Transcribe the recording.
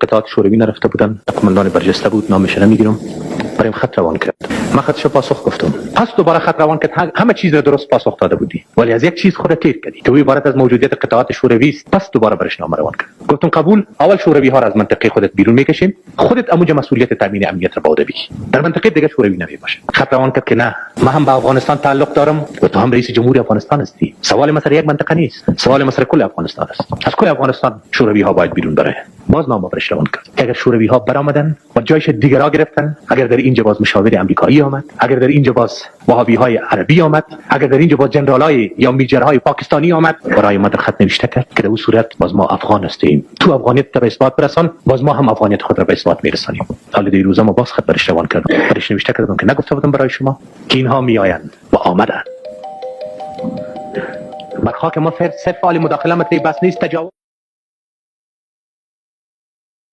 قطعات شوروی نرفته بودن، قماندان برجسته بود، نامش نمیگیرم، برایم خط روان کرد. من خطش پاسخ گفتم. پس دوباره خط روان کرد، همه چیز را درست پاسخ داده بودی، ولی از یک چیز خودت تیر کردی که عبارت از موجودیت قطعات شوروی است. پس دوباره برش نامه روان کرد. گفتم قبول، اول شوروی ها را از منطقه خودت بیرون میکشیم، خودت اموج مسئولیت تامین امنیت را به عهده بگیر، در منطقه دیگه شوروی نمی باشه. خط روان کرد که نه، من هم با افغانستان تعلق دارم و تو هم رئیس جمهور افغانستان هستی. سوال مسئله یک منطقه نیست، سوال مسئله کل افغانستان است. از کل افغانستان شوروی ها باید بیرون بره. باز نامه برش روان کرد. اگر شوروی ها برآمدن و جایش دیگر را گرفتن، اگر در اینجا باز مشاور امریکایی آمد، اگر در اینجا باز وهابی های عربی آمد، اگر در اینجا باز جنرالای یا میجرهای پاکستانی آمد، برای ما در خط نوشته کرد که در اون صورت باز ما افغان هستیم، تو افغانیت به اثبات برسان، باز ما هم افغانیت خود را به اثبات میرسانیم. حالا در روزا ما باز خط برش روان کردم، برش نوشته کردم که نگفته بودم برای شما که اینها میآیند و آمدند. بر خاک ما صرف مداخله مطلب بس نیست، تجاوز